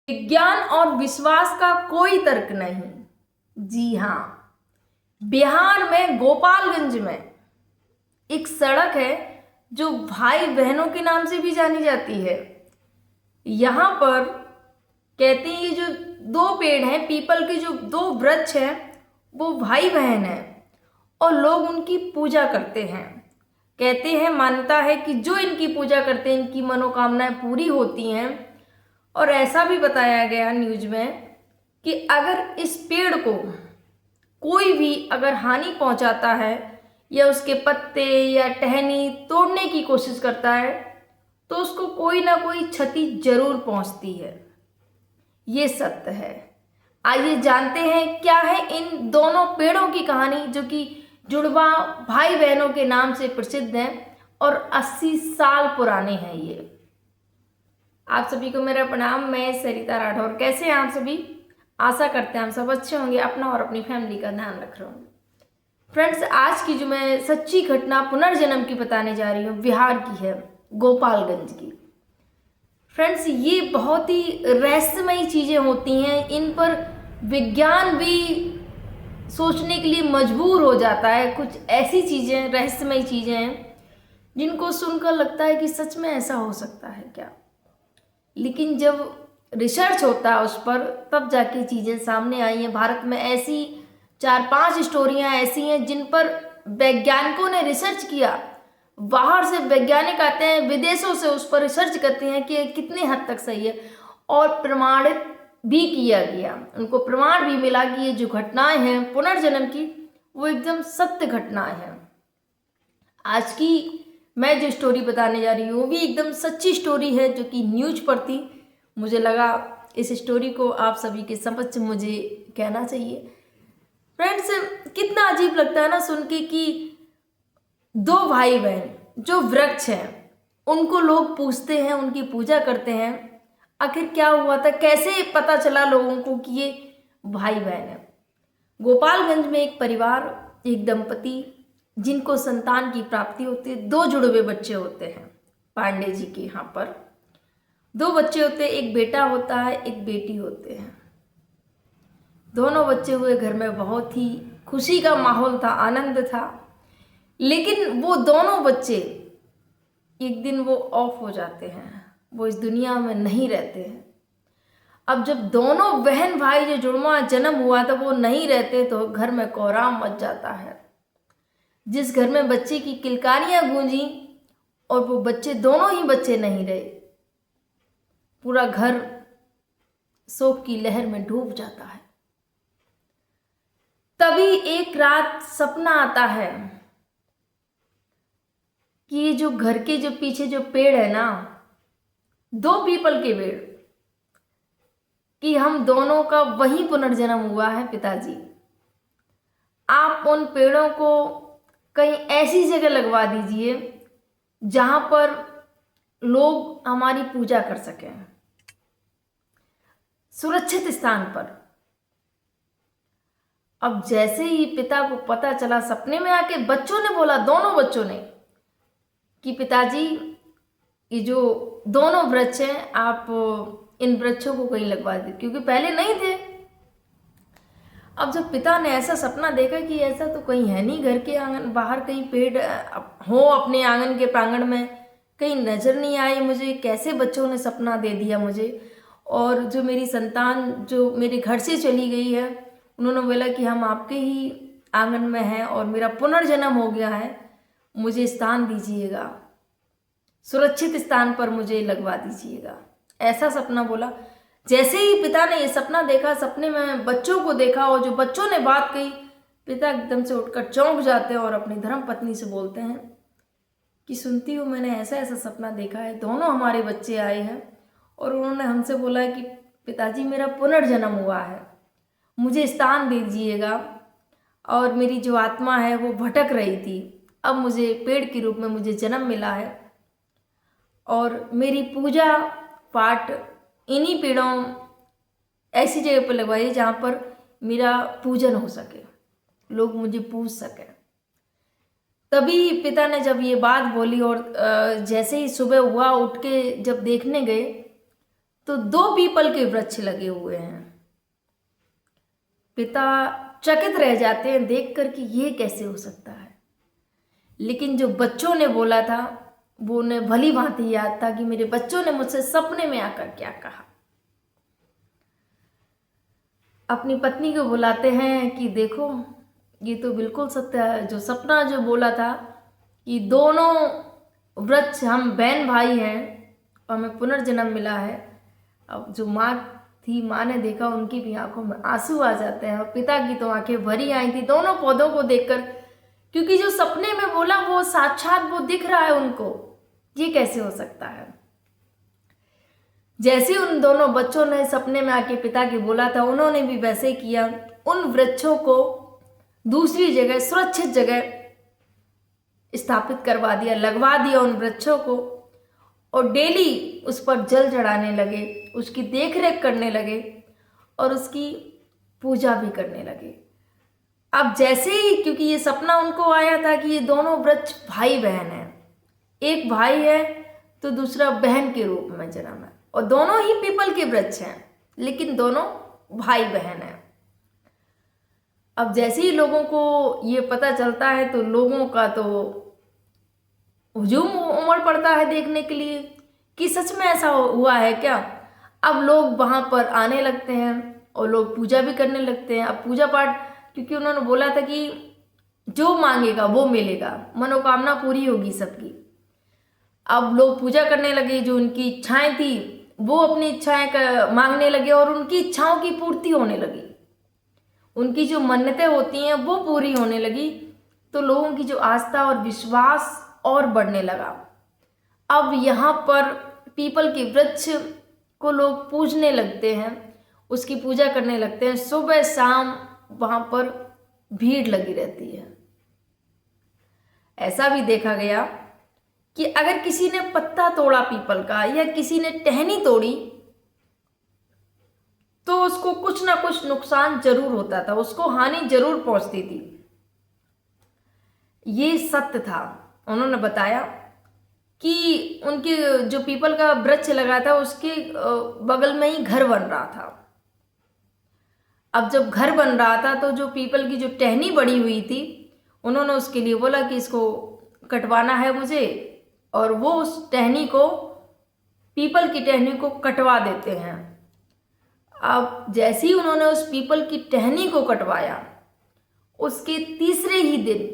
विज्ञान और विश्वास का कोई तर्क नहीं। जी हाँ, बिहार में गोपालगंज में एक सड़क है जो भाई बहनों के नाम से भी जानी जाती है। यहाँ पर कहते हैं ये जो दो पेड़ हैं, पीपल के जो दो वृक्ष हैं, वो भाई बहन हैं और लोग उनकी पूजा करते हैं। कहते हैं, मान्यता है कि जो इनकी पूजा करते हैं इनकी मनोकामनाएं पूरी होती हैं। और ऐसा भी बताया गया न्यूज में कि अगर इस पेड़ को कोई भी अगर हानि पहुंचाता है या उसके पत्ते या टहनी तोड़ने की कोशिश करता है तो उसको कोई ना कोई क्षति जरूर पहुंचती है। ये सत्य है। आइए जानते हैं क्या है इन दोनों पेड़ों की कहानी, जो कि जुड़वा भाई बहनों के नाम से प्रसिद्ध हैं और 80 साल पुराने हैं ये। आप सभी को मेरा प्रणाम। मैं सरिता राठौर। कैसे हैं आप सभी? आशा करते हैं हम सब अच्छे होंगे, अपना और अपनी फैमिली का ध्यान रख रहे होंगे। फ्रेंड्स, आज की जो मैं सच्ची घटना पुनर्जन्म की बताने जा रही हूँ, बिहार की है, गोपालगंज की। फ्रेंड्स, ये बहुत ही रहस्यमयी चीज़ें होती हैं, इन पर विज्ञान भी सोचने के लिए मजबूर हो जाता है। कुछ ऐसी चीज़ें, रहस्यमयी चीज़ें हैं जिनको सुनकर लगता है कि सच में ऐसा हो सकता है क्या। लेकिन जब रिसर्च होता है उस पर, तब जाके चीज़ें सामने आई हैं। भारत में ऐसी 4-5 स्टोरियां ऐसी हैं जिन पर वैज्ञानिकों ने रिसर्च किया। बाहर से वैज्ञानिक आते हैं, विदेशों से उस पर रिसर्च करते हैं कि कितनी हद तक सही है, और प्रमाणित भी किया गया। उनको प्रमाण भी मिला कि ये जो घटनाएं हैं पुनर्जन्म की, वो एकदम सत्य घटनाएं हैं। आज की मैं जो स्टोरी बताने जा रही हूँ वो भी एकदम सच्ची स्टोरी है, जो कि न्यूज पर थी। मुझे लगा इस स्टोरी को आप सभी के समक्ष मुझे कहना चाहिए। फ्रेंड्स, कितना अजीब लगता है ना सुन के कि दो भाई बहन जो वृक्ष हैं उनको लोग पूजते हैं, उनकी पूजा करते हैं। आखिर क्या हुआ था, कैसे पता चला लोगों को कि ये भाई बहन है? गोपालगंज में एक परिवार, एक दंपति जिनको संतान की प्राप्ति होती है, दो जुड़वे बच्चे होते हैं। पांडे जी के यहाँ पर दो बच्चे होते हैं, एक बेटा होता है, एक बेटी होते हैं। दोनों बच्चे हुए, घर में बहुत ही खुशी का माहौल था, आनंद था। लेकिन वो दोनों बच्चे एक दिन वो ऑफ हो जाते हैं, वो इस दुनिया में नहीं रहते हैं। अब जब दोनों बहन भाई जो जुड़वा जन्म हुआ था वो नहीं रहते तो घर में कोहराम मच जाता है। जिस घर में बच्चे की किलकारियां गूंजी और वो बच्चे, दोनों ही बच्चे नहीं रहे, पूरा घर शोक की लहर में डूब जाता है। तभी एक रात सपना आता है कि ये जो घर के जो पीछे जो पेड़ है ना, दो पीपल के पेड़, कि हम दोनों का वही पुनर्जन्म हुआ है। पिताजी, आप उन पेड़ों को कहीं ऐसी जगह लगवा दीजिए जहां पर लोग हमारी पूजा कर सकें, सुरक्षित स्थान पर। अब जैसे ही पिता को पता चला, सपने में आके बच्चों ने बोला, दोनों बच्चों ने, कि पिताजी ये जो दोनों वृक्ष हैं, आप इन वृक्षों को कहीं लगवा दीजिए, क्योंकि पहले नहीं थे। अब जब पिता ने ऐसा सपना देखा कि ऐसा तो कहीं है नहीं, घर के आंगन बाहर कहीं पेड़ हो, अपने आंगन के प्रांगण में कहीं नजर नहीं आए मुझे, कैसे बच्चों ने सपना दे दिया मुझे। और जो मेरी संतान जो मेरे घर से चली गई है, उन्होंने बोला कि हम आपके ही आंगन में हैं और मेरा पुनर्जन्म हो गया है, मुझे स्थान दीजिएगा, सुरक्षित स्थान पर मुझे लगवा दीजिएगा। ऐसा सपना बोला। जैसे ही पिता ने ये सपना देखा, सपने में बच्चों को देखा और जो बच्चों ने बात कही, पिता एकदम से उठकर चौंक जाते हैं और अपनी धर्म पत्नी से बोलते हैं कि सुनती हूँ, मैंने ऐसा ऐसा सपना देखा है, दोनों हमारे बच्चे आए हैं और उन्होंने हमसे बोला है कि पिताजी मेरा पुनर्जन्म हुआ है, मुझे स्थान दे दीजिएगा, और मेरी जो आत्मा है वो भटक रही थी, अब मुझे पेड़ के रूप में मुझे जन्म मिला है और मेरी पूजा पाठ इन्हीं पेड़ों ऐसी जगह पर लगवाइए जहाँ पर मेरा पूजन हो सके, लोग मुझे पूज सकें। तभी पिता ने जब ये बात बोली और जैसे ही सुबह हुआ, उठ के जब देखने गए तो 2 पीपल के वृक्ष लगे हुए हैं। पिता चकित रह जाते हैं देख कर कि ये कैसे हो सकता है। लेकिन जो बच्चों ने बोला था वो उन्हें भली भांति याद था कि मेरे बच्चों ने मुझसे सपने में आकर क्या कहा। अपनी पत्नी को बुलाते हैं कि देखो ये तो बिल्कुल सत्य है, जो सपना जो बोला था कि दोनों वृक्ष हम बहन भाई हैं और हमें पुनर्जन्म मिला है। अब जो माँ थी, माँ ने देखा, उनकी भी आंखों में आंसू आ जाते हैं और पिता की तो आंखें भरी आई थी दोनों पौधों को देखकर, क्योंकि जो सपने में बोला वो साक्षात वो दिख रहा है उनको। ये कैसे हो सकता है। जैसे उन दोनों बच्चों ने सपने में आके पिता के बोला था, उन्होंने भी वैसे किया। उन वृक्षों को दूसरी जगह, सुरक्षित जगह स्थापित करवा दिया, लगवा दिया उन वृक्षों को, और डेली उस पर जल चढ़ाने लगे, उसकी देखरेख करने लगे और उसकी पूजा भी करने लगे। अब जैसे ही, क्योंकि ये सपना उनको आया था कि ये दोनों वृक्ष भाई बहन हैं, एक भाई है तो दूसरा बहन के रूप में जन्म है, और दोनों ही पीपल के वृक्ष हैं लेकिन दोनों भाई बहन हैं। अब जैसे ही लोगों को ये पता चलता है तो लोगों का तो हुजूम उमड़ पड़ता है देखने के लिए कि सच में ऐसा हुआ है क्या। अब लोग वहाँ पर आने लगते हैं और लोग पूजा भी करने लगते हैं। अब पूजा पाठ, क्योंकि उन्होंने बोला था कि जो मांगेगा वो मिलेगा, मनोकामना पूरी होगी सबकी। अब लोग पूजा करने लगे, जो उनकी इच्छाएं थी वो अपनी इच्छाएं मांगने लगे और उनकी इच्छाओं की पूर्ति होने लगी, उनकी जो मन्नतें होती हैं वो पूरी होने लगी। तो लोगों की जो आस्था और विश्वास और बढ़ने लगा। अब यहाँ पर पीपल के वृक्ष को लोग पूजने लगते हैं, उसकी पूजा करने लगते हैं। सुबह शाम वहाँ पर भीड़ लगी रहती है। ऐसा भी देखा गया कि अगर किसी ने पत्ता तोड़ा पीपल का या किसी ने टहनी तोड़ी तो उसको कुछ ना कुछ नुकसान जरूर होता था, उसको हानि जरूर पहुंचती थी। ये सत्य था। उन्होंने बताया कि उनके जो पीपल का वृक्ष लगा था उसके बगल में ही घर बन रहा था। अब जब घर बन रहा था तो जो पीपल की जो टहनी बड़ी हुई थी, उन्होंने उसके लिए बोला कि इसको कटवाना है मुझे, और वो उस टहनी को, पीपल की टहनी को कटवा देते हैं। अब जैसे ही उन्होंने उस पीपल की टहनी को कटवाया, उसके तीसरे ही दिन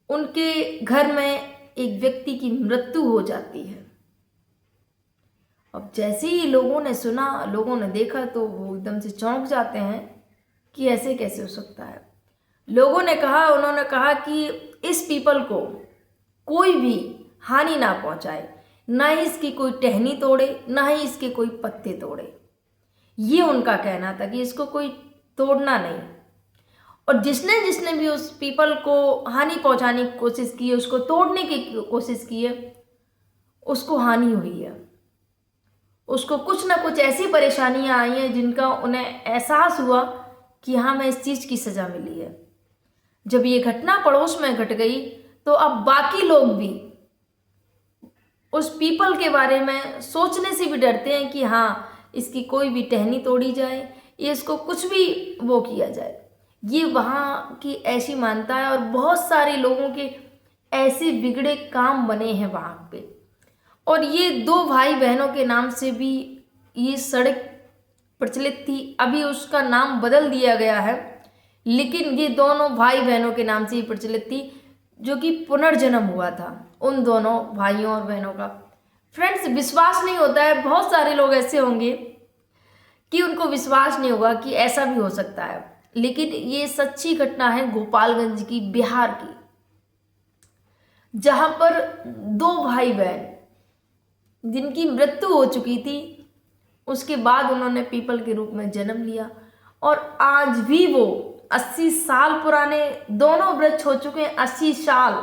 उनके घर में एक व्यक्ति की मृत्यु हो जाती है। अब जैसे ही लोगों ने सुना, लोगों ने देखा, तो वो एकदम से चौंक जाते हैं कि ऐसे कैसे हो सकता है। उन्होंने कहा कि इस पीपल को कोई भी हानि ना पहुंचाए, ना ही इसकी कोई टहनी तोड़े, ना ही इसके कोई पत्ते तोड़े। ये उनका कहना था कि इसको कोई तोड़ना नहीं। और जिसने जिसने भी उस पीपल को हानि पहुंचाने की कोशिश की है, उसको तोड़ने की कोशिश की है, उसको हानि हुई है। उसको कुछ ना कुछ ऐसी परेशानियां आई हैं जिनका उन्हें एहसास हुआ कि हाँ, मैं इस चीज़ की सज़ा मिली है। जब ये घटना पड़ोस में घट गई तो अब बाकी लोग भी उस पीपल के बारे में सोचने से भी डरते हैं कि हाँ, इसकी कोई भी टहनी तोड़ी जाए या इसको कुछ भी वो किया जाए। ये वहाँ की ऐसी मान्यता है और बहुत सारे लोगों के ऐसे बिगड़े काम बने हैं वहाँ पे। और ये 2 भाई बहनों के नाम से भी ये सड़क प्रचलित थी। अभी उसका नाम बदल दिया गया है, लेकिन ये दोनों भाई बहनों के नाम से ही प्रचलित थी, जो कि पुनर्जन्म हुआ था उन दोनों भाइयों और बहनों का। फ्रेंड्स, विश्वास नहीं होता है। बहुत सारे लोग ऐसे होंगे कि उनको विश्वास नहीं होगा कि ऐसा भी हो सकता है, लेकिन ये सच्ची घटना है गोपालगंज की, बिहार की, जहां पर 2 भाई बहन जिनकी मृत्यु हो चुकी थी, उसके बाद उन्होंने पीपल के रूप में जन्म लिया। और आज भी वो 80 साल पुराने दोनों वृक्ष हो चुके हैं, 80 साल,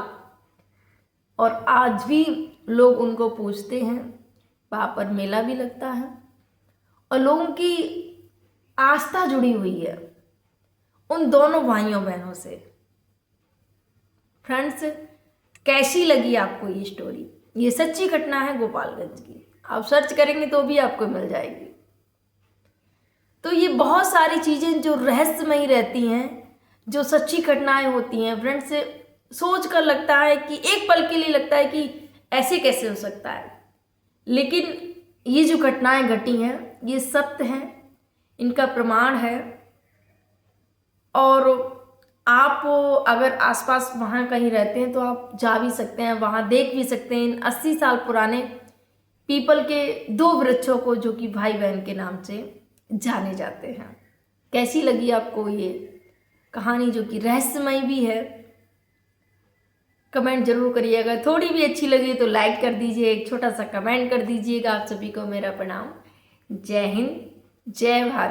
और आज भी लोग उनको पूजते हैं। वहाँ पर मेला भी लगता है और लोगों की आस्था जुड़ी हुई है उन दोनों भाइयों बहनों से। फ्रेंड्स, कैसी लगी आपको ये स्टोरी? ये सच्ची घटना है गोपालगंज की। आप सर्च करेंगे तो भी आपको मिल जाएगी। तो ये बहुत सारी चीज़ें जो रहस्यमयी रहती हैं, जो सच्ची घटनाएं होती हैं फ्रेंड्स, से सोच कर लगता है कि एक पल के लिए लगता है कि ऐसे कैसे हो सकता है, लेकिन ये जो घटनाएं घटी हैं ये सत्य हैं, इनका प्रमाण है। और आप अगर आसपास वहाँ कहीं रहते हैं तो आप जा भी सकते हैं, वहाँ देख भी सकते हैं इन 80 साल पुराने पीपल के 2 वृक्षों को, जो कि भाई बहन के नाम से जाने जाते हैं। कैसी लगी आपको ये कहानी, जो कि रहस्यमय भी है? कमेंट जरूर करिएगा। थोड़ी भी अच्छी लगी तो लाइक कर दीजिए, एक छोटा सा कमेंट कर दीजिएगा। आप सभी को मेरा प्रणाम। जय हिंद, जय भारत।